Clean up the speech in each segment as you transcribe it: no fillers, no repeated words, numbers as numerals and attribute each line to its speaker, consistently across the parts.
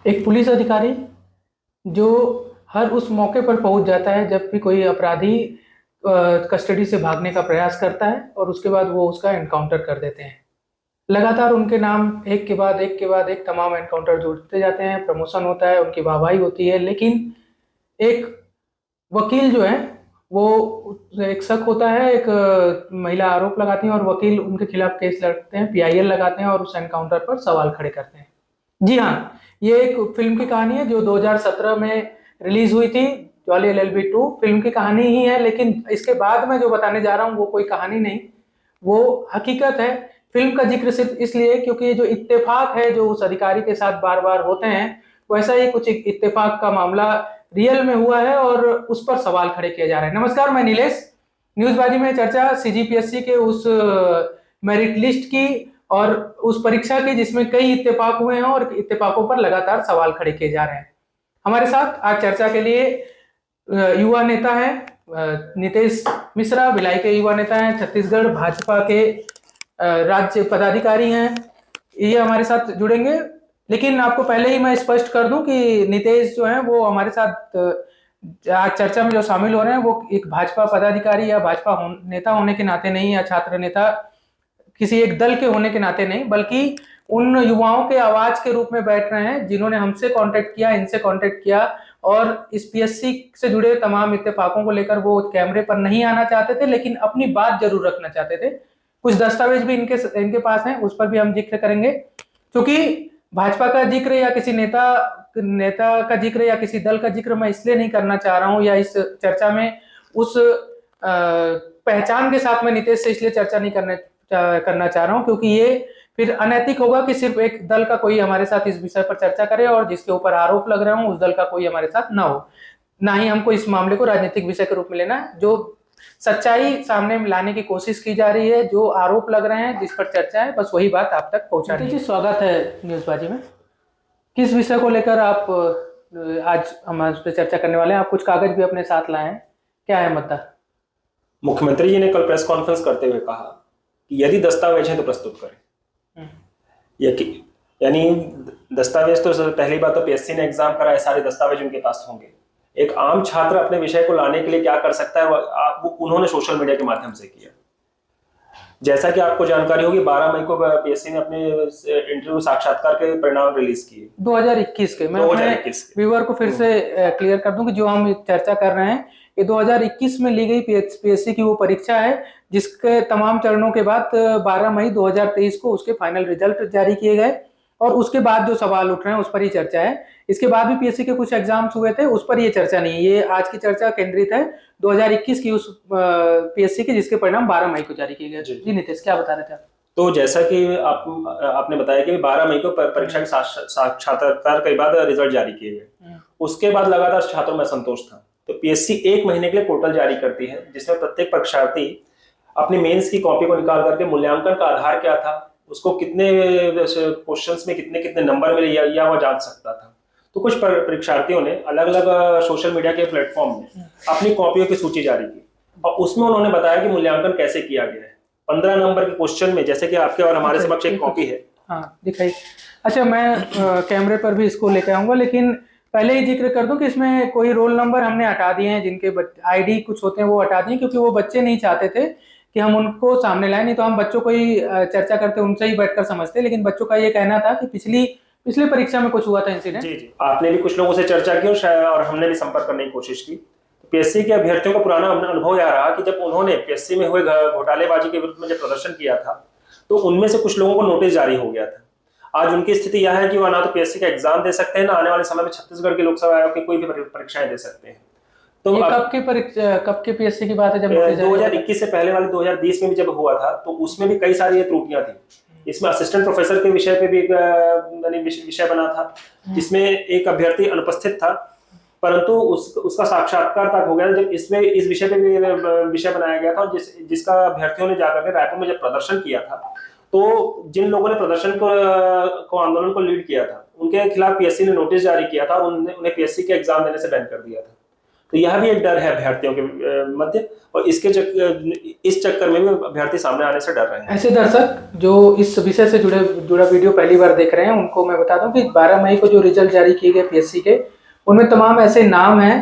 Speaker 1: एक पुलिस अधिकारी जो हर उस मौके पर पहुंच जाता है जब भी कोई अपराधी कस्टडी से भागने का प्रयास करता है और उसके बाद वो उसका एनकाउंटर कर देते हैं। लगातार उनके नाम एक के बाद एक के बाद एक तमाम एनकाउंटर जुड़ते जाते हैं, प्रमोशन होता है, उनकी वाहवाही होती है। लेकिन एक वकील जो है वो एक शक होता है, एक महिला आरोप लगाती है और वकील उनके खिलाफ केस लड़ते हैं, पीआईएल लगाते हैं और उस एनकाउंटर पर सवाल खड़े करते हैं। जी हाँ, ये एक फिल्म की कहानी है जो 2017 में रिलीज हुई थी। जॉली एलएलबी 2 फिल्म की कहानी ही है, लेकिन इसके बाद मैं जो बताने जा रहा हूँ वो कोई कहानी नहीं, वो हकीकत है। फिल्म का जिक्र सिर्फ इसलिए क्योंकि ये जो इत्तेफाक है जो उस अधिकारी के साथ बार बार होते हैं, वैसा ही कुछ एक इत्तेफाक का मामला रियल में हुआ है और उस पर सवाल खड़े किए जा रहे हैं। नमस्कार, मैं नीलेश। न्यूज़बाजी में चर्चा सीजीपीएससी के उस मेरिट लिस्ट की और उस परीक्षा की जिसमें कई इत्तेफाक हुए हैं और इत्तेफाकों पर लगातार सवाल खड़े किए जा रहे हैं। हमारे साथ आज चर्चा के लिए युवा नेता हैं नितेश मिश्रा, भिलाई के युवा नेता हैं, छत्तीसगढ़ भाजपा के राज्य पदाधिकारी हैं, ये हमारे साथ जुड़ेंगे। लेकिन आपको पहले ही मैं स्पष्ट कर दूं कि नितेश जो है वो हमारे साथ आज चर्चा में जो शामिल हो रहे हैं वो एक भाजपा पदाधिकारी या भाजपा नेता होने के नाते नहीं, या छात्र नेता किसी एक दल के होने के नाते नहीं, बल्कि उन युवाओं के आवाज के रूप में बैठ रहे हैं जिन्होंने हमसे कांटेक्ट किया, इनसे कांटेक्ट किया और इस पीएससी से जुड़े तमाम इत्तेफाकों को लेकर वो कैमरे पर नहीं आना चाहते थे, लेकिन अपनी बात जरूर रखना चाहते थे। कुछ दस्तावेज भी इनके पास हैं, उस पर भी हम जिक्र करेंगे। क्योंकि भाजपा का जिक्र या किसी नेता नेता का जिक्र या किसी दल का जिक्र मैं इसलिए नहीं करना चाह रहा हूं, या इस चर्चा में उस पहचान के साथ मैं नितेश से इसलिए चर्चा नहीं करना चाह रहा हूं क्योंकि ये फिर अनैतिक होगा कि सिर्फ एक दल का कोई हमारे साथ इस विषय पर चर्चा करे और जिसके ऊपर आरोप लग रहे हो उस दल का कोई हमारे साथ ना हो। ना ही हमको इस मामले को राजनीतिक विषय के रूप में लेना है। जो सच्चाई सामने लाने की कोशिश की जा रही है, जो आरोप लग रहे हैं, जिस पर चर्चा है, बस वही बात आप तक पहुंचानी है। स्वागत है न्यूज़बाजी में। किस विषय को लेकर आप आज हमारे चर्चा करने वाले हैं? आप कुछ कागज भी अपने साथ लाए हैं, क्या है मुद्दा?
Speaker 2: मुख्यमंत्री जी ने कल प्रेस कॉन्फ्रेंस करते हुए कहा कि यदि दस्तावेज है तो प्रस्तुत करें। यानी दस्तावेज तो पहली बात तो पीएससी ने एग्जाम कराए, सारे दस्तावेज उनके पास होंगे। एक आम छात्र अपने विषय को लाने के लिए क्या कर सकता है वो उन्होंने सोशल मीडिया के माध्यम से किया। जैसा कि आपको जानकारी होगी 12 मई को पीएससी ने अपने इंटरव्यू साक्षात्कार के परिणाम रिलीज किए
Speaker 1: 2021 के। मैं 2021 के व्यूअर को फिर से क्लियर कर दूं कि जो हम चर्चा कर रहे हैं ये 2021 में ली गई पीएससी की वो परीक्षा है जिसके तमाम चरणों के बाद 12 मई 2023 को उसके फाइनल रिजल्ट जारी किए गए और उसके बाद जो सवाल उठ रहे हैं उस पर ही चर्चा है। इसके बाद भी पीएससी के कुछ एग्जाम्स हुए थे, उस पर ये चर्चा नहीं है। ये आज की चर्चा केंद्रित है 2021 की उस पीएससी के जिसके परिणाम 12 मई को जारी किए गए। जी नितेश, क्या बता रहे थे आप?
Speaker 2: तो जैसा कि आपने बताया कि 12 मई को परीक्षा के साक्षात्कार के बाद रिजल्ट जारी किए गए, उसके बाद लगातार छात्रों में संतोष था। तो पीएससी 1 महीने के लिए पोर्टल जारी करती है जिसमें प्रत्येक परीक्षार्थी अपनी मेंस की कॉपी को निकाल करके मूल्यांकन का आधार क्या था, उसको कितने क्वेश्चंस में कितने कितने नंबर मिले या वो जान सकता था। तो कुछ परीक्षार्थियों ने अलग अलग सोशल मीडिया के प्लेटफॉर्म में अपनी कॉपियों की सूची जारी की और उसमें उन्होंने बताया कि मूल्यांकन कैसे किया गया है। 15 नंबर के क्वेश्चन में, जैसे कि आपके और हमारे समक्ष एक कॉपी है।
Speaker 1: हाँ दिखाई। अच्छा, मैं कैमरे पर भी इसको लेकर आऊंगा, लेकिन पहले ही जिक्र कर दूं कि इसमें कोई रोल नंबर हमने हटा दिए हैं, जिनके आईडी कुछ होते हैं वो हटा दिए क्योंकि वो बच्चे नहीं चाहते थे कि हम उनको सामने लाएं। नहीं तो हम बच्चों को ही चर्चा करते, उनसे ही बैठकर समझते, लेकिन बच्चों का ये कहना था कि पिछली परीक्षा में कुछ हुआ था इंसिडेंट।
Speaker 2: जी जी, आपने भी कुछ लोगों से चर्चा की और हमने भी संपर्क करने की कोशिश की। पीएससी के अभ्यर्थियों का पुराना अनुभव यह रहा कि जब उन्होंने पीएससी में हुए घोटालेबाजी के विरुद्ध में जब प्रदर्शन किया था तो उनमें से कुछ लोगों को नोटिस जारी हो गया था। आज उनकी स्थिति यह है कि वह ना तो पीएससी का एग्जाम दे सकते हैं, ना आने वाले समय में छत्तीसगढ़ के लोकसभा आयोग की कोई भी परीक्षाएं दे सकते हैं।
Speaker 1: तो कब के पीएससी की बात है? जब
Speaker 2: 2021 से पहले वाले 2020 में भी जब हुआ था तो उसमें भी कई सारी त्रुटियां थी। इसमें असिस्टेंट प्रोफेसर के विषय पे भी विषय बना था जिसमें एक अभ्यर्थी अनुपस्थित था, परंतु उसका साक्षात्कार तक हो गया जब इसमें इस विषय पे भी विषय बनाया गया था और जिसका अभ्यर्थियों ने जाकर के रायपुर में जब प्रदर्शन किया था तो जिन लोगों ने प्रदर्शन को आंदोलन को लीड किया था उनके खिलाफ पीएससी ने नोटिस जारी किया था और उन्हें पीएससी के एग्जाम देने से बैन कर दिया था। तो यह भी एक डर है अभ्यर्थियों के मध्य, और इस चक्कर में भी अभ्यर्थी सामने आने से डर रहे हैं।
Speaker 1: ऐसे दर्शक जो इस विषय से जुड़ा वीडियो पहली बार देख रहे हैं, उनको मैं बता दूं कि 12 मई को जो रिजल्ट जारी किए गए पीएससी के, उनमें तमाम ऐसे नाम हैं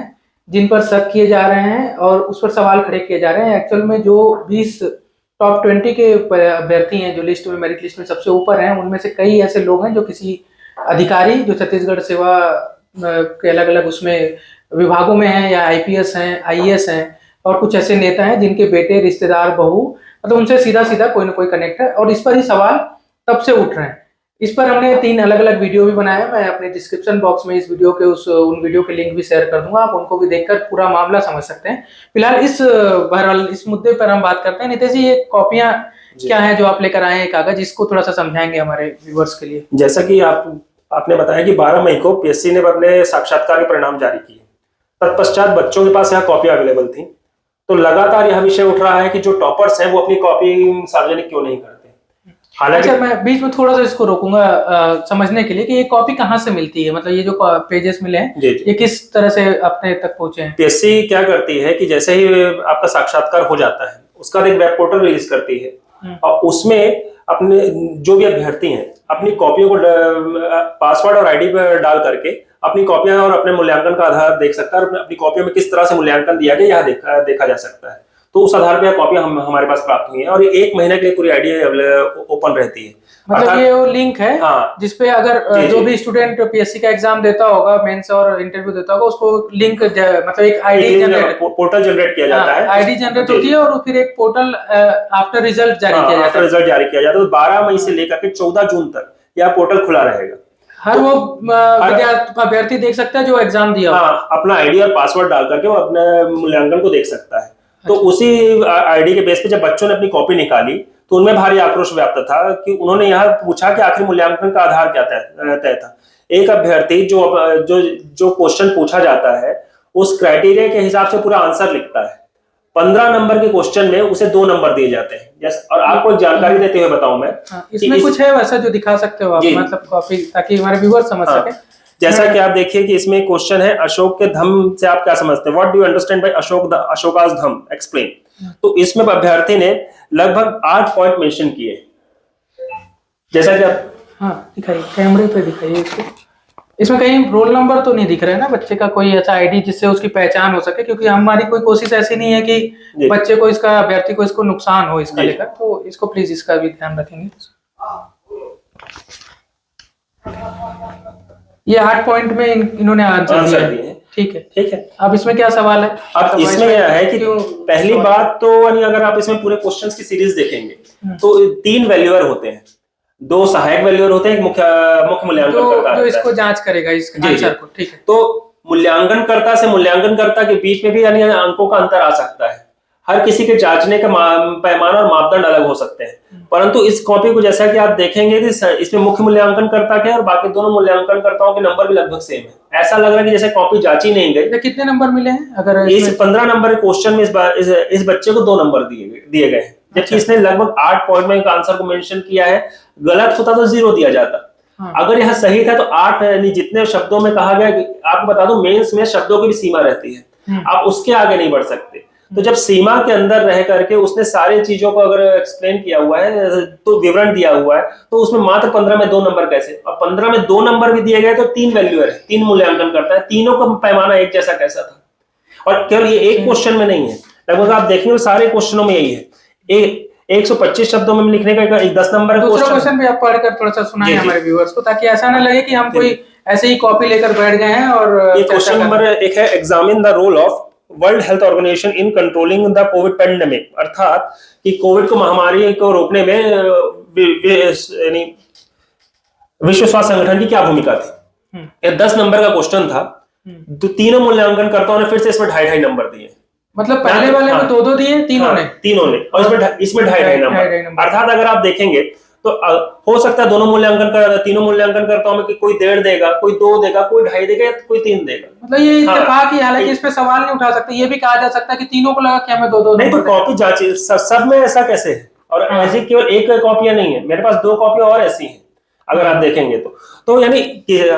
Speaker 1: जिन पर शक किए जा रहे हैं और उस पर सवाल खड़े किए जा रहे हैं। एक्चुअल में जो 20 टॉप 20 के अभ्यर्थी हैं जो लिस्ट में, मेरिट लिस्ट में सबसे ऊपर हैं, उनमें से कई ऐसे लोग हैं जो किसी अधिकारी जो छत्तीसगढ़ सेवा के अलग अलग उसमें विभागों में हैं, या आईपीएस हैं, आईएएस हैं, और कुछ ऐसे नेता हैं जिनके बेटे, रिश्तेदार, बहू, मतलब उनसे सीधा सीधा कोई ना कोई कनेक्ट है, और इस पर ही सवाल तब से उठ रहे हैं। इस पर हमने 3 अलग अलग वीडियो भी बनाए हैं। मैं अपने डिस्क्रिप्शन बॉक्स में इस वीडियो के उन वीडियो के लिंक भी शेयर कर दूंगा, आप उनको भी देखकर पूरा मामला समझ सकते हैं। फिलहाल बहरहाल इस मुद्दे पर हम बात करते हैं। नितेश जी, ये कॉपियां क्या है जो आप लेकर आए हैं कागज, इसको थोड़ा सा समझाएंगे हमारे व्यूअर्स के लिए।
Speaker 2: जैसा कि आपने बताया कि 12 मई को पीएससी ने अपने साक्षात्कार के परिणाम जारी किए, तत्पश्चात बच्चों के पास यह कॉपी अवेलेबल थी। तो लगातार यह विषय उठ रहा है कि जो टॉपर्स हैं वो अपनी कॉपी सार्वजनिक क्यों नहीं करते। हालांकि
Speaker 1: अच्छा, मैं बीच में थोड़ा सा इसको रोकूंगा समझने के लिए कि ये कॉपी कहाँ से मिलती है, मतलब ये जो पेजेस मिले हैं ये किस तरह से अपने तक पहुंचे हैं।
Speaker 2: पीएससी क्या करती है कि जैसे ही आपका साक्षात्कार हो जाता है उसका एक वेब पोर्टल रिलीज करती है, और उसमें अपने जो भी अभ्यर्थी हैं अपनी कॉपियों को पासवर्ड और आईडी पर डाल करके अपनी कॉपियां और अपने मूल्यांकन का आधार देख सकता है, और अपनी कॉपियों में किस तरह से मूल्यांकन दिया गया यह देखा जा सकता है। तो उस आधार पर यह कॉपियां हमारे पास प्राप्त हुई हैं, और 1 महीने के लिए पूरी आईडी ओपन रहती है।
Speaker 1: मतलब ये वो लिंक है,
Speaker 2: हाँ,
Speaker 1: जिसपे अगर जो भी स्टूडेंट पीएससी का एग्जाम देता होगा, मेंस और इंटरव्यू देता होगा, उसको लिंक मतलब एक आईडी जनरेट,
Speaker 2: पोर्टल जनरेट किया जाता है,
Speaker 1: आईडी जनरेट होती है, और फिर एक पोर्टल आफ्टर रिजल्ट जारी किया जाता है।
Speaker 2: रिजल्ट जारी किया जाता है। तो 12 मई से लेकर के 14 जून तक यह पोर्टल खुला रहेगा।
Speaker 1: हर वो अभ्यर्थी देख सकता है जो एग्जाम दिया,
Speaker 2: हाँ, अपना आईडी और पासवर्ड डाल करके वो अपने मूल्यांकन को देख सकता है। तो उसी आईडी के बेस पे जब बच्चों ने अपनी कॉपी निकाली तो उनमें भारी आक्रोश व्याप्त था कि उन्होंने यह पूछा कि आखिर मूल्यांकन का आधार क्या तय था। एक अभ्यर्थी जो क्वेश्चन पूछा जाता है उस क्राइटेरिया के हिसाब से पूरा आंसर लिखता है। 15 नंबर के क्वेश्चन में उसे 2 नंबर दिए जाते हैं। और आपको जानकारी देते हुए बताऊं मैं,
Speaker 1: इसमें कुछ है वैसा जो दिखा सकते हो आप, मतलब कॉपी, ताकि हमारे व्यूअर समझ सके।
Speaker 2: जैसा कि आप देखिए कि इसमें क्वेश्चन है, अशोक के धम से आप क्या समझते हैं, what do you understand by Ashoka's Dhamma, explain. तो इसमें अभ्यर्थी ने लगभग 8 पॉइंट मेंशन किए, जैसा कि आप
Speaker 1: दिखाइए, कैमरे पे दिखाइए इसको। इसमें कहीं रोल नंबर तो नहीं दिख रहा है ना बच्चे का, कोई ऐसा आईडी जिससे उसकी पहचान हो सके, क्योंकि हमारी कोई कोशिश ऐसी नहीं है कि बच्चे को इसका, अभ्यर्थी को इसको नुकसान हो इसका लेकर, तो इसको प्लीज इसका भी ध्यान रखेंगे। ये 8 पॉइंट में इन्होंने आंसर दिए हैं। ठीक है। अब इसमें क्या सवाल है?
Speaker 2: अब इसमें यह है कि पहली बात तो अगर आप इसमें पूरे क्वेश्चंस की सीरीज देखेंगे तो 3 वैल्यूअर होते हैं, 2 सहायक वैल्यूअर होते हैं, एक मुख्य मूल्यांकनकर्ता
Speaker 1: जो इसको जांच करेगा इस आंसर को। ठीक है।
Speaker 2: तो मूल्यांकनकर्ता से मूल्यांकनकर्ता के बीच में भी अंकों का अंतर आ सकता है। हर किसी के जांचने का पैमाना और मापदंड अलग हो सकते हैं, परंतु इस कॉपी को जैसा कि आप देखेंगे कि इसमें मुख्य मूल्यांकनकर्ता के और बाकी दोनों मूल्यांकनकर्ताओं के नंबर भी लगभग सेम है। ऐसा लग रहा है कि जैसे कॉपी जांची नहीं गई।
Speaker 1: कितने नंबर मिले हैं? अगर
Speaker 2: इस 15 नंबर के क्वेश्चन में इस बच्चे को 2 नंबर दिए गए हैं, जबकि इसने लगभग 8 पॉइंट में आंसर को मेंशन किया है। गलत होता तो 0 दिया जाता। अगर यह सही था तो 8, यानी जितने शब्दों में कहा गया, आपको बता दूं मेंस में शब्दों की भी सीमा रहती है, आप उसके आगे नहीं बढ़ सकते। तो जब सीमा के अंदर रह करके उसने सारी चीजों को अगर एक्सप्लेन किया हुआ है, तो विवरण दिया हुआ है, तो उसमें मात्र 15 में 2 नंबर कैसे? और 15 में 2 नंबर भी दिए गए तो 3 वैल्यू है, 3 मूल्यांकन करता है, तीनों का पैमाना एक जैसा कैसा था? और केवल ये एक क्वेश्चन में नहीं है, लगभग आप देखेंगे सारे क्वेश्चनों में यही है। 125 शब्दों में लिखने का एक 10 नंबर का
Speaker 1: क्वेश्चन भी आप पढ़कर थोड़ा सा सुनाइए हमारे व्यूअर्स को, ताकि ऐसा ना लगे कि हम कोई ऐसे ही कॉपी लेकर बैठ गए हैं। और
Speaker 2: ये क्वेश्चन नंबर 1 है, examine the role of World Health Organization in controlling the COVID pandemic, अर्थात कि कोविड को महामारी को रोकने में विश्व स्वास्थ्य संगठन की क्या भूमिका थी। ये 10 नंबर का क्वेश्चन था। तो तीनों मूल्यांकनकर्ताओं ने फिर से इसमें 2.5 नंबर दिए।
Speaker 1: मतलब पहले वाले में 2-2 दिए, तीनों ने,
Speaker 2: और इसमें 2.5 नंबर। अर्थात अगर आप देखेंगे तो हो सकता है तीनों मूल्यांकनकर्ताओं में कोई 1.5 देगा, कोई 2 देगा, कोई 2.5 देगा, कोई 3 देगा।
Speaker 1: मतलब ये इत्तेफाक ही, हालांकि इस पे सवाल नहीं उठा सकते। ये भी कहा जा सकता है कि तीनों को लगा कि हमें 2-2
Speaker 2: नहीं, तो कॉपी जांची सब में ऐसा कैसे है? और ऐसी केवल एक कॉपियां नहीं है, मेरे पास 2 कॉपियां और ऐसी हैं अगर आप देखेंगे तो यानी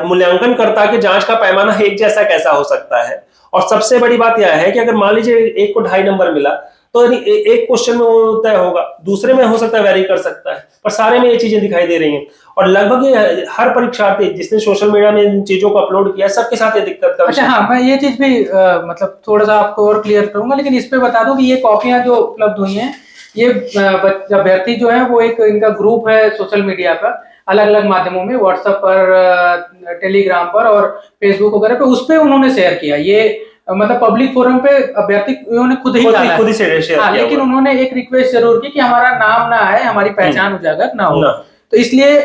Speaker 2: मूल्यांकन करता कि जांच का पैमाना एक जैसा कैसा हो सकता है। और सबसे बड़ी बात यह है कि अगर मान लीजिए एक को 2.5 नंबर मिला तो यानी एक क्वेश्चन में वो तय होगा, दूसरे में हो सकता है वेरी कर सकता है, पर सारे में ये चीजें दिखाई दे रही हैं। और लगभग ये हर परीक्षार्थी जिसने सोशल मीडिया में इन चीजों को अपलोड किया सबके साथ ये दिक्कत का
Speaker 1: अच्छा, हाँ, मैं ये चीज भी मतलब थोड़ा सा आपको और क्लियर करूंगा, लेकिन इस पे बता दूं कि ये कॉपियां जो उपलब्ध हुई हैं, ये अभ्यर्थी जो है वो एक इनका ग्रुप है सोशल मीडिया पर, अलग अलग माध्यमों में, व्हाट्सएप पर, टेलीग्राम पर और फेसबुक वगैरह पे, उस पे उन्होंने शेयर किया ये, मतलब पब्लिक फोरम पे अभ्यर्थी उन्होंने खुद ही डाला
Speaker 2: खुद ही शेयर
Speaker 1: हाँ,
Speaker 2: किया
Speaker 1: लेकिन
Speaker 2: हुआ।
Speaker 1: उन्होंने एक रिक्वेस्ट जरूर की कि हमारा नाम ना आए, हमारी पहचान उजागर ना हो। तो इसलिए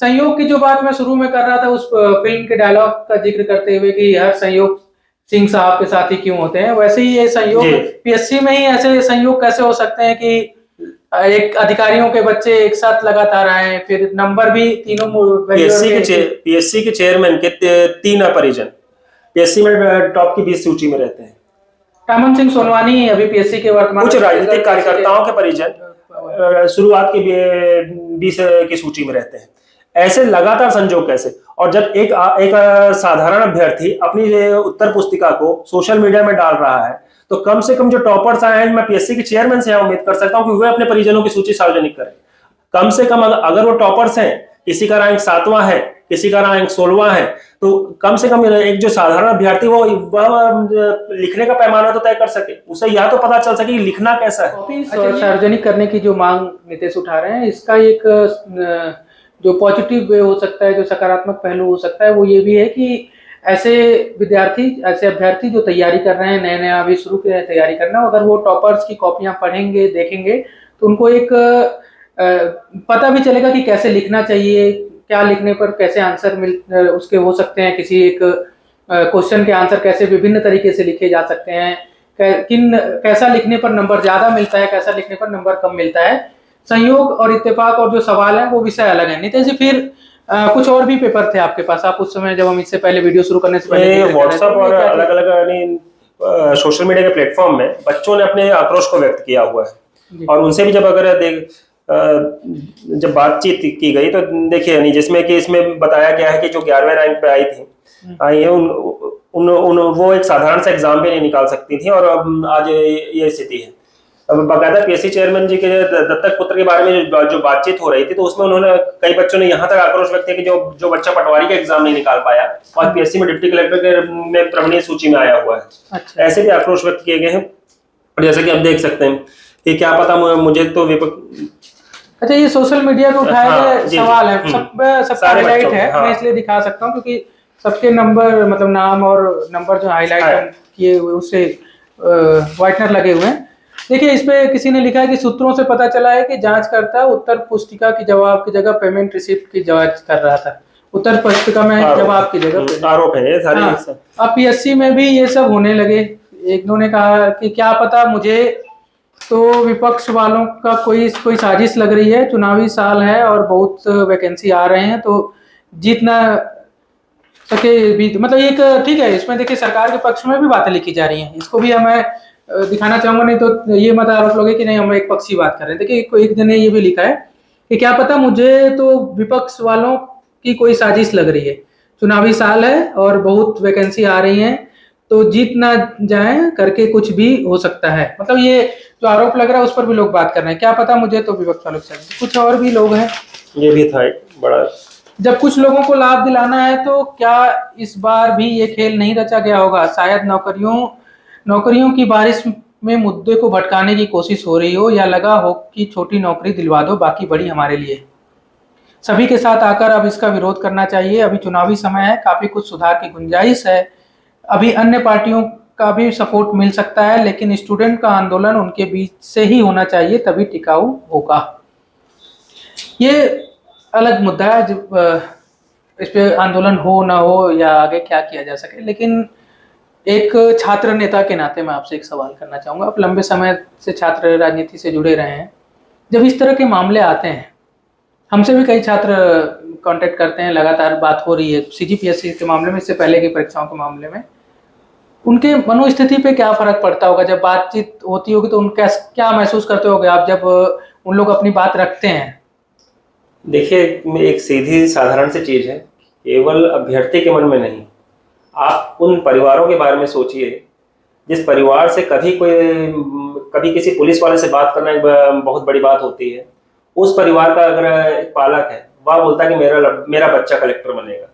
Speaker 1: संयोग की जो बात मैं शुरू में कर रहा था उस फिल्म के डायलॉग का जिक्र करते हुए कि हर संयोग सिंह साहब के साथ ही क्यों होते हैं, वैसे ही ये संयोग पीएससी में ही ऐसे संयोग कैसे हो सकते हैं कि एक अधिकारियों के बच्चे एक साथ लगातार आए, फिर नंबर भी तीनों
Speaker 2: पीएससी के चेयरमैन के 3 अपरिजन पीएससी में टॉप की 20 सूची में रहते हैं।
Speaker 1: टामन सिंह सोनवानी अभी पीएससी के वर्तमान
Speaker 2: कुछ राजनीतिक कार्यकर्ताओं के परिजन शुरुआत की 20 की सूची में रहते हैं। ऐसे लगातार संजोग कैसे? और जब एक साधारण अभ्यर्थी अपनी उत्तर पुस्तिका को सोशल मीडिया में डाल रहा है तो कम से कम जो टॉपर्स आए हैं, मैं पीएससी के चेयरमैन से उम्मीद कर सकता हूं कि वे अपने परिजनों की सूची सार्वजनिक करें। कम से कम अगर वो टॉपर्स हैं, किसी का रैंक 7वां है, किसी का रैंक 16वां है, तो कम से कम एक जो साधारण अभ्यर्थी वो लिखने का पैमाना तो तय कर सके, उसे यह तो पता चल सके कि लिखना कैसा है।
Speaker 1: सार्वजनिक करने की जो मांग नीतीश उठा रहे हैं, इसका एक जो पॉजिटिव वे हो सकता है, जो सकारात्मक पहलू हो सकता है, वो ये भी है कि ऐसे विद्यार्थी, ऐसे अभ्यर्थी जो तैयारी कर रहे हैं, नया नया अभी शुरू किया है तैयारी करना, अगर वो टॉपर्स की कॉपियां पढ़ेंगे, देखेंगे, तो उनको एक पता भी चलेगा कि कैसे लिखना चाहिए, क्या लिखने पर कैसे आंसर उसके हो सकते हैं, किसी एक क्वेश्चन के आंसर कैसे विभिन्न तरीके से लिखे जा सकते हैं, कैसा लिखने पर नंबर ज्यादा मिलता है, कैसा लिखने पर नंबर कम मिलता है। संयोग और इत्तेफाक और जो सवाल है वो विषय अलग है। नितिन जी, फिर कुछ और भी पेपर थे आपके पास, आप उस समय जब हम इससे पहले वीडियो शुरू करने से पहले
Speaker 2: व्हाट्सएप और अलग अलग सोशल मीडिया के प्लेटफॉर्म में बच्चों ने अपने आक्रोश को व्यक्त किया हुआ है, और उनसे भी जब अगर जब बातचीत की गई तो देखिए यानी जिसमें कि इसमें बताया गया है कि जो 11वें रैंक पे आई थी, आई है, वो एक साधारण सा एग्जाम भी नहीं निकाल सकती थी, और अब आज ये स्थिति है। अब बाकायदा पीएससी चेयरमैन जी के दत्तक पुत्र के बारे में जो बातचीत हो रही थी, तो उसमें उन्होंने कई बच्चों ने यहाँ तक आक्रोश व्यक्त किया कि जो बच्चा पटवारी का एग्जाम नहीं निकाल पाया और पीएससी में डिप्टी कलेक्टर के में प्रमणीय सूची में आया हुआ है,
Speaker 1: अच्छा।
Speaker 2: ऐसे भी आक्रोश व्यक्त किए गए हैं। और जैसे कि आप देख सकते हैं कि क्या पता मुझे तो
Speaker 1: अच्छा, ये सोशल मीडिया पे उठाए गए सवाल है, सबका हाईलाइट है, मैं इसलिए दिखा सकता हूँ क्योंकि सबके नंबर, मतलब नाम और नंबर जो हाईलाइट किए हुए उससे व्हाइटनर लगे हुए हैं। देखिए, इस पे किसी ने लिखा है कि सूत्रों से पता चला है कि जांचकर्ता उत्तर पुस्तिका की जवाब की जगह पेमेंट रिसिप्ट की जांच कर रहा था। उत्तर पुस्तिका में जवाब की जगह आरोप है ये सारी। अब पीएससी में भी ये सब होने लगे। एक दो ने कहा कि क्या पता, मुझे तो विपक्ष वालों का कोई साजिश लग रही है, चुनावी साल है और बहुत वैकेंसी आ रहे हैं, तो जीत ना सके भी, मतलब एक ठीक है। इसमें देखिए सरकार के पक्ष में भी बातें लिखी जा रही हैं, इसको भी हमें दिखाना चाहूंगा, नहीं तो ये मत आरोप लगे कि नहीं हम एक पक्षी बात कर रहे हैं। देखिए एक दिन ने ये भी लिखा है कि क्या पता, मुझे तो विपक्ष वालों की कोई साजिश लग रही है, चुनावी साल है और बहुत वैकेंसी आ रही है, तो जीत ना जाए करके कुछ भी हो सकता है। मतलब ये जो आरोप लग रहा है उस पर भी लोग बात कर रहे हैं, क्या पता मुझे तो विपक्ष वालों से। कुछ और भी लोग हैं, ये भी था एक बड़ा, जब कुछ लोगों को लाभ दिलाना है तो क्या इस बार भी ये खेल नहीं रचा गया होगा? शायद नौकरियों की बारिश में मुद्दे को भटकाने की कोशिश हो रही हो, या लगा हो कि छोटी नौकरी दिलवा दो, बाकी बड़ी हमारे लिए। सभी के साथ आकर अब इसका विरोध करना चाहिए। अभी चुनावी समय है, काफी कुछ सुधार की गुंजाइश है, अभी अन्य पार्टियों का भी सपोर्ट मिल सकता है, लेकिन स्टूडेंट का आंदोलन उनके बीच से ही होना चाहिए, तभी टिकाऊ होगा। ये अलग मुद्दा है, इस पे आंदोलन हो ना हो या आगे क्या किया जा सके, लेकिन एक छात्र नेता के नाते मैं आपसे एक सवाल करना चाहूँगा। आप लंबे समय से छात्र राजनीति से जुड़े रहे हैं, जब इस तरह के मामले आते हैं, हमसे भी कई छात्र कांटेक्ट करते हैं, लगातार बात हो रही है सीजीपीएससी के मामले में, इससे पहले की परीक्षाओं के मामले में, उनके मनोस्थिति पे क्या फर्क पड़ता होगा? जब बातचीत होती होगी तो उनका क्या महसूस करते होगे आप जब उन लोग अपनी बात रखते हैं?
Speaker 2: देखिए, एक सीधी साधारण सी चीज है, केवल अभ्यर्थी के मन में नहीं, आप उन परिवारों के बारे में सोचिए जिस परिवार से कभी किसी पुलिस वाले से बात करना एक बहुत बड़ी बात होती है। उस परिवार का अगर एक पालक है, वह बोलता है कि मेरा बच्चा कलेक्टर बनेगा,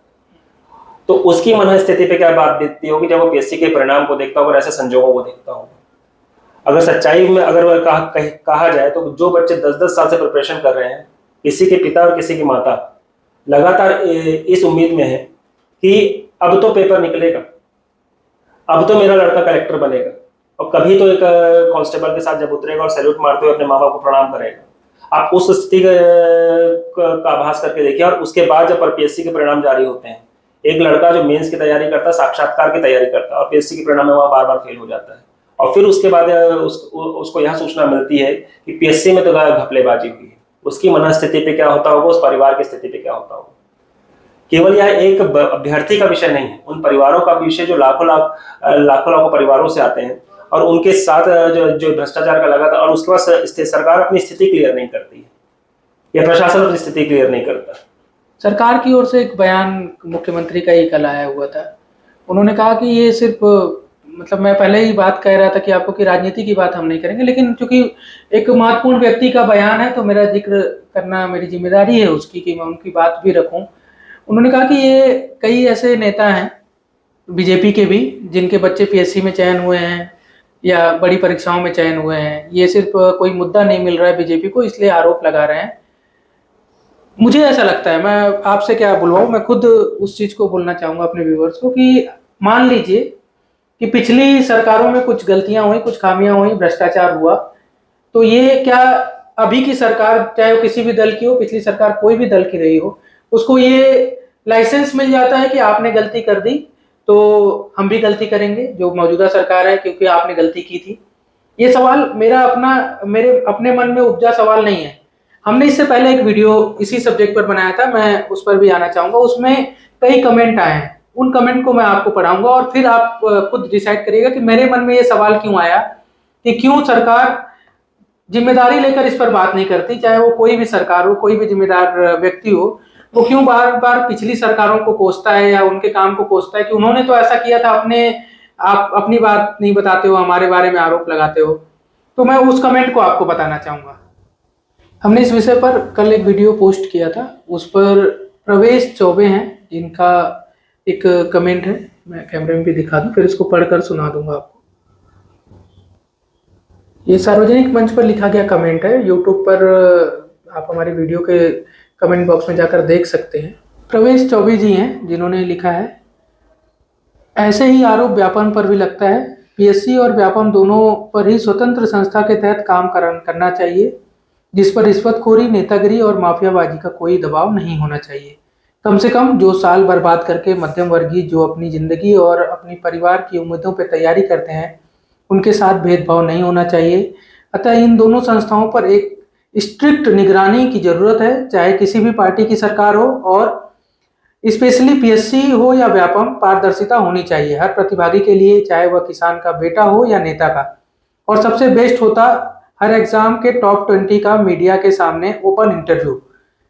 Speaker 2: तो उसकी मनस्थिति पे क्या बात बीतती होगी जब वो पीएससी के परिणाम को देखता होगा और ऐसे संजोगों को देखता होगा। अगर सच्चाई में अगर वह कहा जाए तो जो बच्चे 10-10 साल से प्रिपरेशन कर रहे हैं, किसी के पिता और किसी की माता लगातार इस उम्मीद में है कि अब तो पेपर निकलेगा, अब तो मेरा लड़का कलेक्टर बनेगा, और कभी तो एक कांस्टेबल के साथ जब उतरेगा और सैल्यूट मारते हुए अपने माँ बाप को प्रणाम करेगा। आप उस स्थिति का आभास करके देखिए। और उसके बाद जब पीएससी के परिणाम जारी होते हैं, एक लड़का जो मेंस की तैयारी करता है, साक्षात्कार की तैयारी करता है, और पीएससी के परिणाम में वह बार बार फेल हो जाता है, और फिर उसके बाद उसको यह सूचना मिलती है कि पीएससी में तो घपलेबाजी हुई है। उसकी मनस्थिति पे क्या होता होगा, उस परिवार की स्थिति पे क्या होता होगा। केवल यह एक अभ्यर्थी का विषय नहीं है, उन परिवारों का विषय जो लाखों परिवारों से आते हैं, और उनके साथ जो भ्रष्टाचार का लगातार, और उसके बाद सरकार अपनी स्थिति क्लियर नहीं करती है, या प्रशासन अपनी स्थिति क्लियर नहीं करता।
Speaker 1: सरकार की ओर से एक बयान मुख्यमंत्री का ही कल आया हुआ था। उन्होंने कहा कि ये सिर्फ मतलब मैं पहले ही बात कह रहा था कि आपको कि राजनीति की बात हम नहीं करेंगे, लेकिन चूंकि एक महत्वपूर्ण व्यक्ति का बयान है तो मेरा जिक्र करना मेरी जिम्मेदारी है उसकी कि मैं उनकी बात भी रखूं। उन्होंने कहा कि ये कई ऐसे नेता हैं बीजेपी के भी जिनके बच्चे पीएससी में चयन हुए हैं या बड़ी परीक्षाओं में चयन हुए हैं, ये सिर्फ कोई मुद्दा नहीं मिल रहा है बीजेपी को इसलिए आरोप लगा रहे हैं। मुझे ऐसा लगता है, मैं आपसे क्या बुलवाऊं, मैं खुद उस चीज को बोलना चाहूंगा अपने व्यूअर्स को कि मान लीजिए कि पिछली सरकारों में कुछ गलतियां हुई, कुछ खामियां हुई, भ्रष्टाचार हुआ, तो ये क्या अभी की सरकार, चाहे वो किसी भी दल की हो, पिछली सरकार कोई भी दल की रही हो, उसको ये लाइसेंस मिल जाता है कि आपने गलती कर दी तो हम भी गलती करेंगे जो मौजूदा सरकार है क्योंकि आपने गलती की थी। ये सवाल मेरे अपने मन में उपजा सवाल नहीं है। हमने इससे पहले एक वीडियो इसी सब्जेक्ट पर बनाया था, मैं उस पर भी आना चाहूंगा। उसमें कई कमेंट आए हैं, उन कमेंट को मैं आपको पढ़ाऊंगा और फिर आप खुद डिसाइड करिएगा कि मेरे मन में ये सवाल क्यों आया कि क्यों सरकार जिम्मेदारी लेकर इस पर बात नहीं करती, चाहे वो कोई भी सरकार हो, कोई भी जिम्मेदार व्यक्ति हो, वो क्यों बार बार पिछली सरकारों को कोसता है या उनके काम को कोसता है कि उन्होंने तो ऐसा किया था, आप अपनी बात नहीं बताते हो, हमारे बारे में आरोप लगाते हो। तो मैं उस कमेंट को आपको बताना चाहूंगा। हमने इस विषय पर कल एक वीडियो पोस्ट किया था, उस पर प्रवेश चौबे हैं जिनका एक कमेंट है, मैं कैमरे में भी दिखा दूं फिर इसको पढ़कर सुना दूंगा आपको। ये सार्वजनिक मंच पर लिखा गया कमेंट है, यूट्यूब पर आप हमारे वीडियो के कमेंट बॉक्स में जाकर देख सकते हैं। प्रवेश चौबे जी हैं जिन्होंने लिखा है, ऐसे ही आरोप व्यापम पर भी लगता है। पीएससी और व्यापम दोनों पर ही स्वतंत्र संस्था के तहत काम करना चाहिए, जिस पर रिश्वतखोरी, नेतागिरी और माफियाबाजी का कोई दबाव नहीं होना चाहिए। कम से कम जो साल बर्बाद करके मध्यम वर्गीय जो अपनी जिंदगी और अपनी परिवार की उम्मीदों पर तैयारी करते हैं, उनके साथ भेदभाव नहीं होना चाहिए। अतः इन दोनों संस्थाओं पर एक स्ट्रिक्ट निगरानी की जरूरत है, चाहे किसी भी पार्टी की सरकार हो, और स्पेशली पीएससी हो या व्यापम, पारदर्शिता होनी चाहिए हर प्रतिभागी के लिए, चाहे वह किसान का बेटा हो या नेता का। और सबसे बेस्ट होता हर एग्जाम के टॉप 20 का मीडिया के सामने ओपन इंटरव्यू,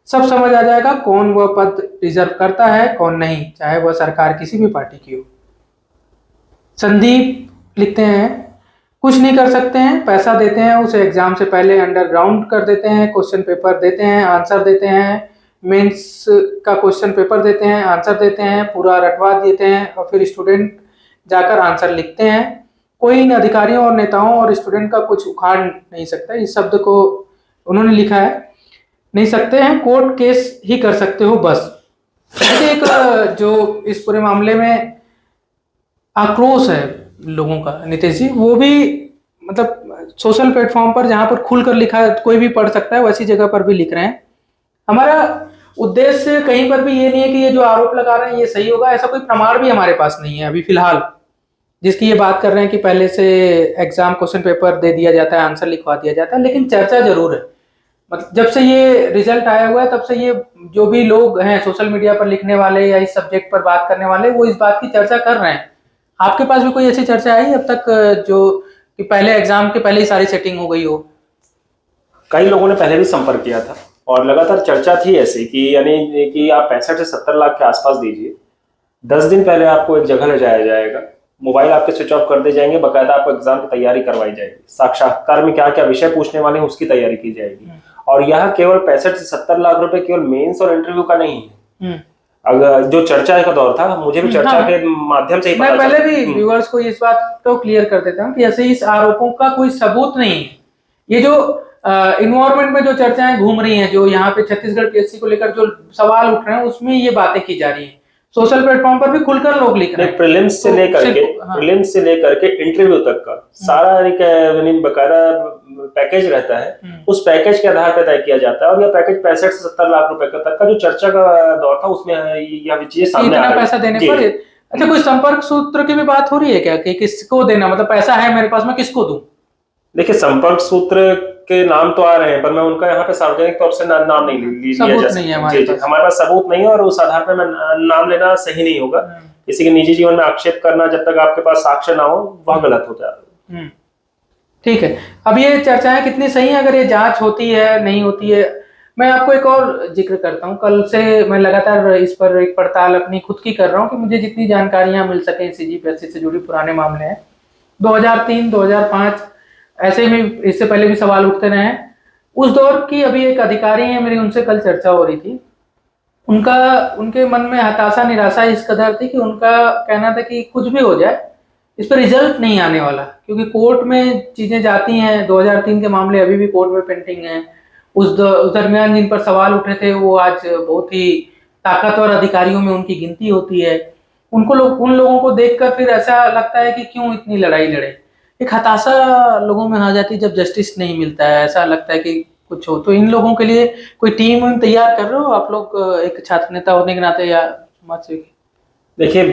Speaker 1: सब समझ आ जाएगा कौन वह पद रिजर्व करता है कौन नहीं, चाहे वह सरकार किसी भी पार्टी की हो। संदीप लिखते हैं, कुछ नहीं कर सकते हैं, पैसा देते हैं उसे, एग्जाम से पहले अंडरग्राउंड कर देते हैं, क्वेश्चन पेपर देते हैं, आंसर देते हैं, मेंस का क्वेश्चन पेपर देते हैं, आंसर देते हैं, पूरा रटवा देते हैं, और फिर स्टूडेंट जाकर आंसर लिखते हैं। कोई इन अधिकारियों और नेताओं और स्टूडेंट का कुछ उखाड़ नहीं सकता। इस शब्द को उन्होंने लिखा है, नहीं सकते हैं, कोर्ट केस ही कर सकते हो बस। एक जो इस पूरे मामले में आक्रोश है लोगों का, नितेश जी, वो भी मतलब सोशल प्लेटफॉर्म पर जहां पर खुलकर लिखा है कोई भी पढ़ सकता है, वैसी जगह पर भी लिख रहे हैं। हमारा उद्देश्य कहीं पर भी ये नहीं है कि ये जो आरोप लगा रहे हैं ये सही होगा, ऐसा कोई प्रमाण भी हमारे पास नहीं है अभी फिलहाल जिसकी ये बात कर रहे हैं कि पहले से एग्जाम क्वेश्चन पेपर दे दिया जाता है, आंसर लिखवा दिया जाता है। लेकिन चर्चा जरूर है, मतलब जब से ये रिजल्ट आया हुआ है तब से ये जो भी लोग हैं सोशल मीडिया पर लिखने वाले या इस सब्जेक्ट पर बात करने वाले, वो इस बात की चर्चा कर रहे हैं। आपके पास भी कोई ऐसी चर्चा आई अब तक जो कि पहले एग्जाम के पहले ही सारी सेटिंग हो गई हो?
Speaker 2: कई लोगों ने पहले भी संपर्क किया था, और लगातार चर्चा थी ऐसी कि यानी कि आप 65 से 70 लाख के आसपास दीजिए, 10 दिन पहले आपको एक जगह ले जाया जाएगा, मोबाइल आपके स्विच ऑफ कर दिए जाएंगे, बकायदा आपको एग्जाम की तैयारी करवाई जाएगी, साक्षात्कार में क्या क्या विषय पूछने वाले हैं उसकी तैयारी की जाएगी। और यह केवल 65 से 70 लाख रुपए केवल मेंस और इंटरव्यू का नहीं है। अगर जो चर्चा का दौर था, मुझे भी चर्चा के माध्यम से ही
Speaker 1: मैं
Speaker 2: पता
Speaker 1: पहले
Speaker 2: चला।
Speaker 1: भी व्यूअर्स को इस बात को क्लियर कर देता हूँ कि ऐसे इस आरोपों का कोई सबूत नहीं है। ये जो इन्वायरमेंट में जो चर्चाएं घूम रही हैं, जो यहाँ पे छत्तीसगढ़ पीएससी को लेकर जो सवाल उठ रहे हैं, उसमें ये बातें की जा रही हैं। सोशल प्लेटफॉर्म पर भी खुलकर लोग लिख रहे हैं।
Speaker 2: प्रीलिम्स से लेकर के इंटरव्यू तक का सारा एक बकायदा पैकेज रहता है, उस पैकेज के आधार पर तय किया जाता है। और यह पैकेज 65 से 70 लाख रुपए तक का जो चर्चा का दौर था, उसमें यह चीजें सामने आ रही है।
Speaker 1: पैसा देने पर अच्छा, कोई संपर्क सूत्र की भी बात हो रही है क्या कि किसको देना, मतलब पैसा है मेरे पास, मैं किसको दूं?
Speaker 2: देखिए, संपर्क सूत्र के नाम तो आ रहे हैं, पर मैं उनका यहाँ पे सार्वजनिक तौर से नाम नहीं लिया जा सकता। हमारे पास सबूत नहीं है, और उस आधार पर मैं नाम लेना सही नहीं होगा। किसी के निजी जीवन में आक्षेप करना जब तक आपके पास साक्ष्य ना हो, वह गलत हो जाता है।
Speaker 1: ठीक है, अब ये चर्चाएं कितनी सही है, अगर ये जांच होती है नहीं होती है। मैं आपको एक और जिक्र करता हूँ, कल से मैं लगातार इस पर एक पड़ताल अपनी खुद की कर रहा हूँ कि मुझे जितनी जानकारियां मिल सके सीजीपीएससी से जुड़ी पुराने मामले हैं 2003 2005 ऐसे में, इससे पहले भी सवाल उठते रहे हैं। उस दौर की अभी एक अधिकारी है मेरी, उनसे कल चर्चा हो रही थी। उनके मन में हताशा निराशा इस कदर थी कि उनका कहना था कि कुछ भी हो जाए, इस पर रिजल्ट नहीं आने वाला, क्योंकि कोर्ट में चीजें जाती हैं। 2003 के मामले अभी भी कोर्ट में पेंडिंग हैं। उस दरमियान जिन पर सवाल उठे थे, वो आज बहुत ही ताकतवर अधिकारियों में उनकी गिनती होती है। उन लोगों को देखकर फिर ऐसा लगता है कि क्यों इतनी लड़ाई लड़े। एक हताशा लोगों में आ जाती है जब जस्टिस नहीं मिलता है, ऐसा लगता है कि कुछ हो। तो इन लोगों के लिए कोई टीम तैयार कर रहे हो आप लोग, एक छात्र नेता होने के नाते या समाज सेवी?
Speaker 2: देखिए,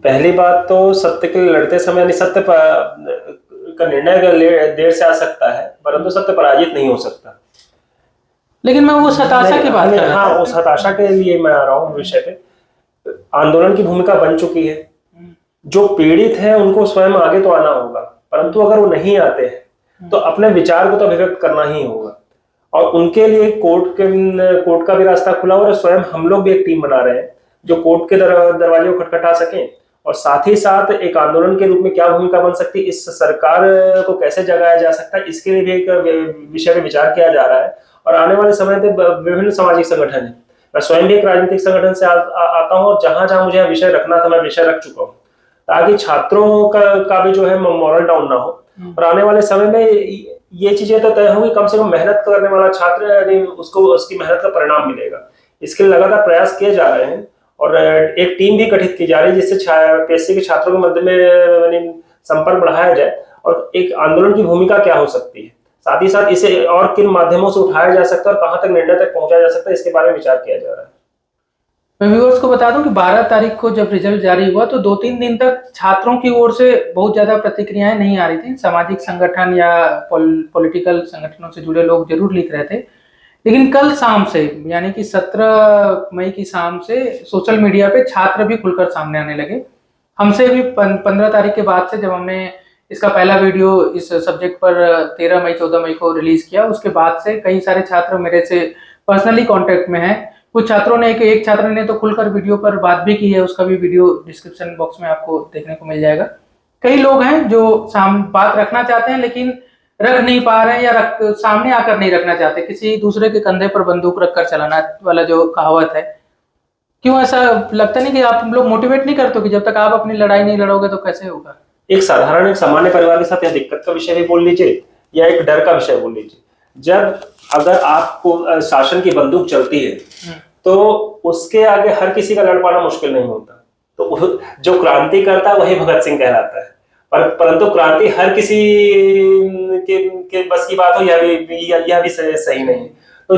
Speaker 2: पहली बात तो सत्य के लिए लड़ते समय सत्य का निर्णय देर से आ सकता है, परंतु सत्य पराजित नहीं हो सकता।
Speaker 1: लेकिन मैं वो हताशा की बात कर रहा
Speaker 2: था। उस हताशा के लिए मैं आ रहा हूँ विषय पे। आंदोलन की भूमिका बन चुकी है, जो पीड़ित है उनको स्वयं आगे तो आना होगा, परंतु अगर वो नहीं आते हैं तो अपने विचार को तो अभिव्यक्त करना ही होगा। और उनके लिए कोर्ट का भी रास्ता खुला हुआ है। स्वयं हम लोग भी एक टीम बना रहे हैं जो कोर्ट के दरवाजे को खटखटा सकें, और साथ ही साथ एक आंदोलन के रूप में क्या भूमिका बन सकती है, इस सरकार को कैसे जगाया जा सकता है, इसके लिए भी एक विषय पे विचार किया जा रहा है। और आने वाले समय में विभिन्न सामाजिक संगठन है, मैं स्वयं भी एक राजनीतिक संगठन से आता हूँ, और जहां जहां मुझे विषय रखना था मैं विषय रख चुका हूँ, ताकि छात्रों का भी जो है मॉरल डाउन ना हो। और आने वाले समय में ये चीजें तो तय होंगी, कम से कम मेहनत करने वाला छात्र उसको उसकी मेहनत का परिणाम मिलेगा। इसके लिए लगातार प्रयास किए जा रहे हैं, और एक टीम भी गठित की जा रही है जिससे पीएससी के छात्रों के मध्य में संपर्क बढ़ाया जाए, और एक आंदोलन की भूमिका क्या हो सकती है, साथ ही साथ इसे और किन माध्यमों से उठाया जा सकता है और कहां तक निर्णय तक पहुंचाया जा सकता है, इसके बारे में विचार किया जा रहा है।
Speaker 1: मैं व्यूअर्स को बता दूं कि 12 तारीख को जब रिजल्ट जारी हुआ तो 2-3 दिन तक छात्रों की ओर से बहुत ज्यादा प्रतिक्रियाएं नहीं आ रही थी। सामाजिक संगठन या पॉलिटिकल संगठनों से जुड़े लोग जरूर लिख रहे थे, लेकिन कल शाम से, यानी कि 17 मई की शाम से सोशल मीडिया पे छात्र भी खुलकर सामने आने लगे। हमसे भी 15 तारीख के बाद से, जब हमने इसका पहला वीडियो इस सब्जेक्ट पर 13 मई 14 मई को रिलीज किया, उसके बाद से कई सारे छात्र मेरे से पर्सनली कांटेक्ट में हैं। कुछ छात्रों ने, एक छात्र ने तो खुलकर वीडियो पर बात भी की है, उसका भी वीडियो डिस्क्रिप्शन बॉक्स में आपको देखने को मिल जाएगा। कई लोग हैं जो बात रखना चाहते हैं लेकिन रख नहीं पा रहे हैं, या सामने आकर नहीं रखना चाहते, किसी दूसरे के कंधे पर बंदूक रखकर चलाना वाला जो कहावत है। क्यों ऐसा लगता नहीं कि आप लोग मोटिवेट नहीं करते कि जब तक आप अपनी लड़ाई नहीं लड़ोगे तो कैसे होगा?
Speaker 2: एक सामान्य परिवार के साथ या दिक्कत का विषय भी बोल लीजिए या एक डर का विषय बोल लीजिए। जब अगर आपको शासन की बंदूक चलती है तो उसके आगे हर किसी का लड़ पाना मुश्किल नहीं होता। तो जो क्रांति करता है वही भगत सिंह कहलाता है, परंतु क्रांति हर किसी के बस की बात हो, यह भी सही नहीं। तो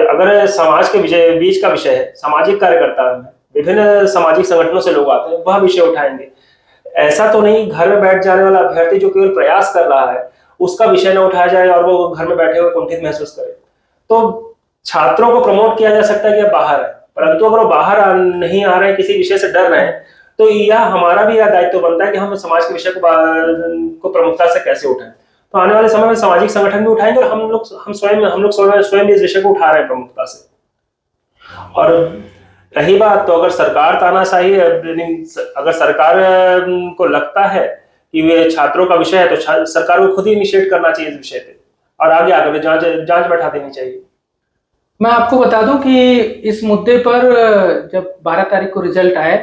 Speaker 2: अगर समाज के बीच का विषय है, सामाजिक कार्यकर्ता है, विभिन्न सामाजिक संगठनों से लोग आते हैं, वह विषय उठाएंगे। ऐसा तो नहीं घर में बैठ जाने वाला अभ्यर्थी जो केवल प्रयास कर रहा है उसका विषय न उठाया जाए और वो घर में बैठे हुए कुंठित महसूस करे। तो छात्रों को प्रमोट किया जा सकता है कि बाहर है, परंतु अगर वो बाहर नहीं आ रहे हैं, किसी विषय से डर रहे हैं, तो यह हमारा भी यह दायित्व बनता है कि हम समाज के विषय को प्रमुखता से कैसे उठाएं। तो आने वाले समय में सामाजिक संगठन भी उठाएंगे और हम स्वयं इस विषय को उठा रहे हैं प्रमुखता से। और रही बात, तो अगर सरकार तानाशाही, अगर सरकार को लगता है कि वे छात्रों का विषय है, तो सरकार को खुद ही इनिशिएट करना चाहिए इस विषय पे और आगे आकर जांच बैठा देनी चाहिए।
Speaker 1: मैं आपको बता दूं कि इस मुद्दे पर जब 12 तारीख को रिजल्ट आए,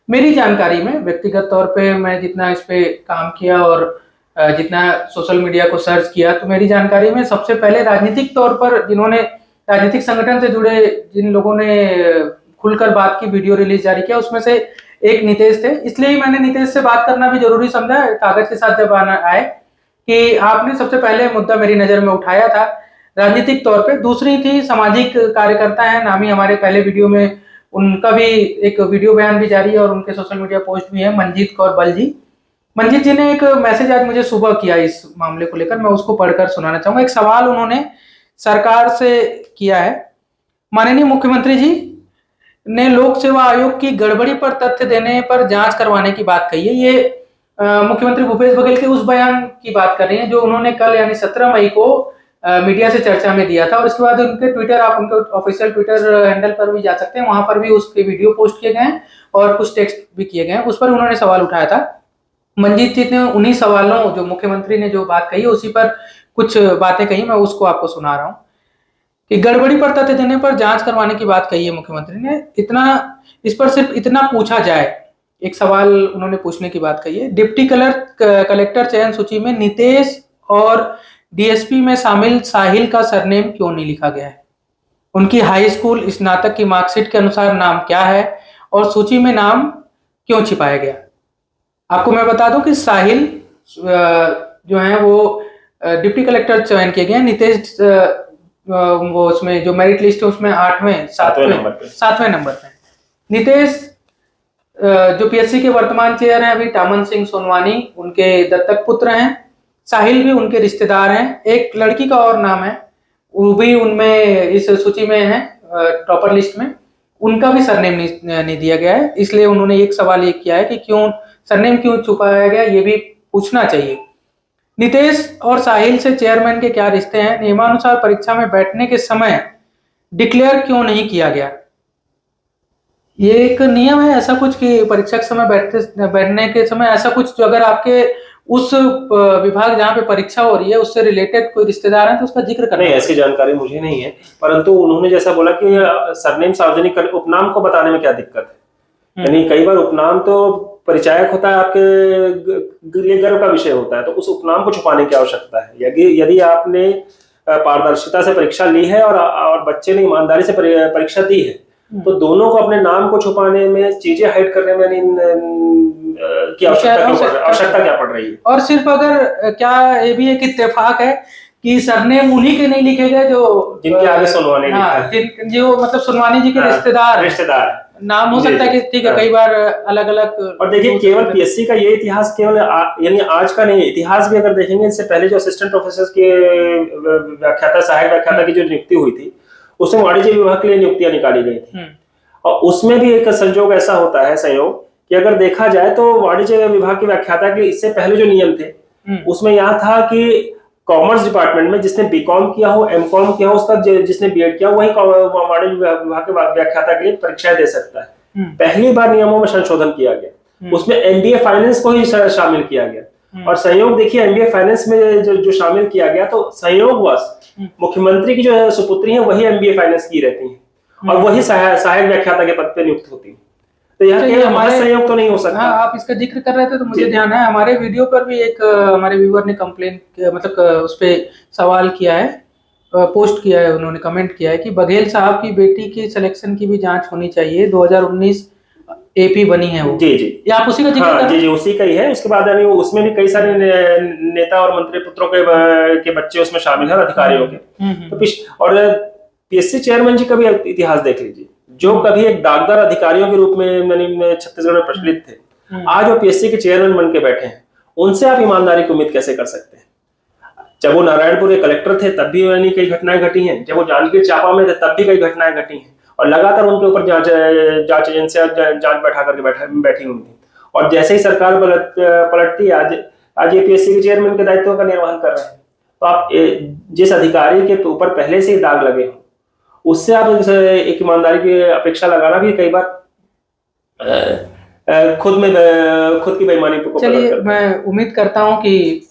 Speaker 1: मेरी जानकारी में व्यक्तिगत तौर पे मैं जितना इस पे काम किया और जितना सोशल मीडिया को सर्च किया, तो मेरी जानकारी में सबसे पहले राजनीतिक तौर पर जिन्होंने राजनीतिक संगठन से जुड़े जिन लोगों ने खुलकर बात की, वीडियो रिलीज जारी किया, उसमें से एक नितेश थे। इसलिए ही मैंने नितेश से बात करना भी जरूरी समझा कागज के साथ जब आए कि आपने सबसे पहले मुद्दा मेरी नजर में उठाया था राजनीतिक तौर पे। दूसरी थी सामाजिक कार्यकर्ता है नामी, हमारे पहले वीडियो में उनका भी एक वीडियो बयान भी जारी है और उनके सोशल मीडिया पोस्ट भी है, मंजीत कौर बल जी। मंजीत जी ने एक मैसेज आज मुझे सुबह किया इस मामले को लेकर, मैं उसको पढ़कर सुनाना चाहूंगा। एक सवाल उन्होंने सरकार से किया है। माननीय मुख्यमंत्री जी ने लोक सेवा आयोग की गड़बड़ी पर तथ्य देने पर जांच करवाने की बात कही है। ये मुख्यमंत्री भूपेश बघेल के उस बयान की बात कर रही है जो उन्होंने कल यानी 17 मई को मीडिया से चर्चा में दिया था। और इसके बाद उनके ट्विटर, आप उनके ऑफिशियल ट्विटर हैंडल पर भी जा सकते हैं, वहां पर भी उसके वीडियो पोस्ट किए गए हैं और कुछ टेक्स्ट भी किए गए हैं। उस पर उन्होंने सवाल उठाया था। मंजीत जी ने उन्हीं सवालों, जो मुख्यमंत्री ने जो बात कही उसी पर कुछ बातें कही, मैं उसको आपको सुना रहा हूँ कि गड़बड़ी पर तथ्य देने पर जांच करवाने की बात कही है मुख्यमंत्री ने। इतना, इस पर सिर्फ इतना पूछा जाए, एक सवाल उन्होंने पूछने की बात कही है। डिप्टी कलेक्टर चयन सूची में नितेश और डीएसपी में शामिल साहिल का सरनेम क्यों नहीं लिखा गया है? उनकी हाई स्कूल स्नातक की मार्कशीट के अनुसार नाम क्या है और सूची में नाम क्यों छिपाया गया? आपको मैं बता दूं कि साहिल जो है वो डिप्टी कलेक्टर चयन किए गए हैं। नितेश वो उसमें जो मेरिट लिस्ट है उसमें 7वें नंबर पे। नितेश जो पीएससी के वर्तमान चेयर हैं अभी, टामन सिंह सोनवानी, उनके दत्तक पुत्र हैं। साहिल भी उनके रिश्तेदार हैं। एक लड़की का और नाम है, वो भी उनमें इस सूची में है, टॉपर लिस्ट में। उनका भी सरनेम नहीं दिया गया है। इसलिए उन्होंने एक सवाल ये किया है कि क्यों सरनेम क्यों छुपाया गया, ये भी पूछना चाहिए। नितेश और साहिल से चेयरमैन के क्या रिश्ते हैं? नियमानुसार परीक्षा में बैठने के समय डिक्लेयर क्यों नहीं किया गया? ये एक नियम है ऐसा कुछ कि परीक्षा के समय बैठने के समय ऐसा कुछ, जो अगर आपके उस विभाग जहाँ पे परीक्षा हो रही है उससे रिलेटेड कोई रिश्तेदार है तो उसका जिक्र करना।
Speaker 2: नहीं, ऐसी जानकारी मुझे नहीं है, परंतु उन्होंने जैसा बोला कि सरनेम सार्वजनिक कर, उपनाम को बताने में क्या दिक्कत है? यानी कई बार उपनाम तो परिचायक होता है, आपके लिए गर्व का विषय होता है, तो उस उपनाम को छुपाने की आवश्यकता है। यदि आपने पारदर्शिता से परीक्षा ली है और बच्चे ने ईमानदारी से परीक्षा दी है, तो दोनों को अपने नाम को छुपाने में, चीजें हाइड करने में की आवश्यकता क्या पड़ रही है?
Speaker 1: और सिर्फ अगर क्या ये भी एक इत्तेफाक है कि सरनेम उन्हीं के नहीं लिखे गए जो
Speaker 2: जिनके आगे सोनवानी लिखा है,
Speaker 1: जो मतलब सोनवानी जी के रिश्तेदार नाम हो सकता है कि ठीक है, कई बार अलग अलग।
Speaker 2: और देखिए, केवल पीएससी का ये इतिहास केवल यानी आज का नहीं, इतिहास भी अगर देखेंगे, इससे पहले जो असिस्टेंट प्रोफेसर के व्याख्याता, सहायक व्याख्याता की जो नियुक्ति हुई थी, उसमें वाणिज्य विभाग के लिए नियुक्तियां निकाली गई थी। और उसमें भी एक संयोग ऐसा होता है, संयोग, कि अगर देखा जाए तो वाणिज्य विभाग के व्याख्याता के इससे पहले जो नियम थे उसमें यह था कि कॉमर्स डिपार्टमेंट में जिसने बीकॉम किया हो, एमकॉम किया हो, उसका जिसने बीएड किया हो, वही वाणिज्य विभाग के व्याख्याता के लिए परीक्षाएं दे सकता है। पहली बार नियमों में संशोधन किया गया, उसमें एमबीए फाइनेंस को ही शामिल किया गया। और संयोग देखिए, एमबीए फाइनेंस में जो शामिल किया गया, तो संयोगवश मुख्यमंत्री की जो सुपुत्री है वही एमबीए फाइनेंस की रहती है और वही सहायक व्याख्याता के पद पे नियुक्त होती है। तो यहाँ हमारे संयोग तो नहीं हो सकता।
Speaker 1: हाँ, आप इसका जिक्र कर रहे थे तो मुझे ध्यान है, हमारे वीडियो पर भी एक हमारे व्यूअर ने कंप्लेन, मतलब उस पे सवाल किया है, पोस्ट किया है, उन्होंने कमेंट किया है कि बघेल साहब की बेटी की सिलेक्शन की भी जांच होनी चाहिए, 2019 एपी बनी है वो।
Speaker 2: जी जी,
Speaker 1: ये आप उसी का जिक्र कर रहे हैं?
Speaker 2: जी, उसी का ही है। उसके बाद यानी उसमें भी कई सारे नेता और मंत्री पुत्रों के बच्चे उसमें शामिल है, अधिकारियों के। तो और पीएससी चेयरमैन जी का भी इतिहास देख लीजिए, जो कभी एक दागदार अधिकारियों के रूप में छत्तीसगढ़ में प्रचलित थे, आज वो पीएससी के चेयरमैन बन के बैठे हैं। उनसे आप ईमानदारी की उम्मीद कैसे कर सकते हैं? जब वो नारायणपुर के कलेक्टर थे तब भी यानी कई घटनाएं घटी हैं, जब वो जांजगीर चांपा में थे तब भी कई घटनाएं घटी हैं, और लगातार उनके ऊपर जांच एजेंसियां जांच बैठा करके बैठी हुई थी। और जैसे ही सरकार पलटती, आज ये पीएससी के चेयरमैन के दायित्वों का निर्वहन कर रहे हैं। तो आप जिस अधिकारी के तो ऊपर पहले से ही दाग लगे हो, उससे आप एक ईमानदारी की अपेक्षा लगाना भी कई बार खुद की बेईमानी को प्रकट
Speaker 1: चलिए,
Speaker 2: करता है।
Speaker 1: मैं उम्मीद करता हूँ कि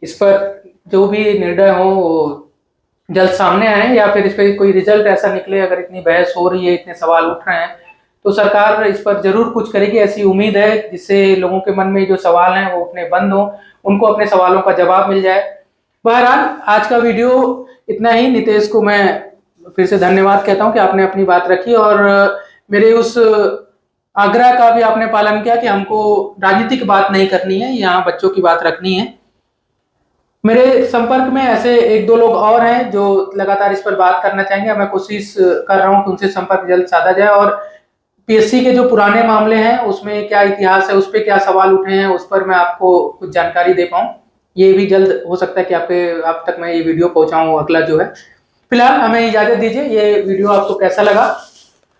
Speaker 1: इस पर जो भी निर्णय हो वो जल्द सामने आए, या फिर इस पर कोई रिजल्ट ऐसा निकले। अगर इतनी बहस हो रही है, इतने सवाल उठ रहे हैं, तो सरकार इस पर जरूर कुछ करेगी, ऐसी उम्मीद है, जिससे लोगों के मन में जो सवाल हैं वो उठने बंद हो, उनको अपने सवालों का जवाब मिल जाए। बहरहाल आज का वीडियो इतना ही। नितेश को मैं फिर से धन्यवाद कहता हूं कि आपने अपनी बात रखी, और मेरे उस आग्रह का भी आपने पालन किया कि हमको राजनीतिक बात नहीं करनी है, यहाँ बच्चों की बात रखनी है। मेरे संपर्क में ऐसे एक दो लोग और हैं जो लगातार इस पर बात करना चाहेंगे। मैं कोशिश कर रहा हूं कि उनसे संपर्क जल्द साधा जाए, और पीएससी के जो पुराने मामले हैं उसमें क्या इतिहास है, उस पर क्या सवाल उठे हैं, उस पर मैं आपको कुछ जानकारी दे पाऊं। ये भी जल्द हो सकता है कि आप तक मैं ये वीडियो पहुंचाऊं, अगला जो है। फिलहाल हमें इजाजत दीजिए। ये वीडियो आपको कैसा लगा?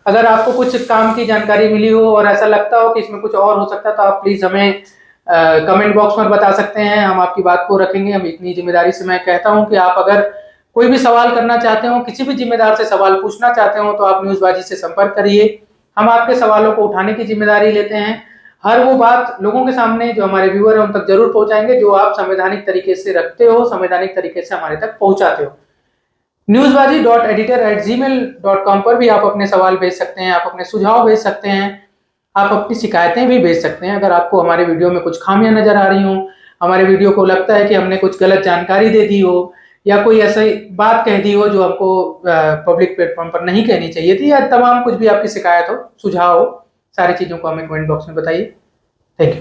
Speaker 1: अगर आपको कुछ काम की जानकारी मिली हो और ऐसा लगता हो कि इसमें कुछ और हो सकता है, तो आप प्लीज हमें कमेंट बॉक्स में बता सकते हैं। हम आपकी बात को रखेंगे। हम इतनी जिम्मेदारी से मैं कहता हूं कि आप अगर कोई भी सवाल करना चाहते हो, किसी भी जिम्मेदार से सवाल पूछना चाहते हो, तो आप न्यूज़बाजी से संपर्क करिए। हम आपके सवालों को उठाने की जिम्मेदारी लेते हैं। हर वो बात लोगों के सामने जो हमारे व्यूअर हैं उन तक जरूर पहुंचाएंगे जो आप संवैधानिक तरीके से रखते हो, संवैधानिक तरीके से हमारे तक पहुंचाते हो। newsbazi.editor@gmail.com पर भी आप अपने सवाल भेज सकते हैं, आप अपने सुझाव भेज सकते हैं, आप अपनी शिकायतें भी भेज सकते हैं। अगर आपको हमारे वीडियो में कुछ खामियां नजर आ रही हो, हमारे वीडियो को लगता है कि हमने कुछ गलत जानकारी दे दी हो, या कोई ऐसी बात कह दी हो जो हमको पब्लिक प्लेटफॉर्म पर नहीं कहनी चाहिए थी, या तमाम कुछ भी आपकी शिकायत हो, सुझाव हो, सारी चीजों को हमें कमेंट बॉक्स में बताइए। Thank you.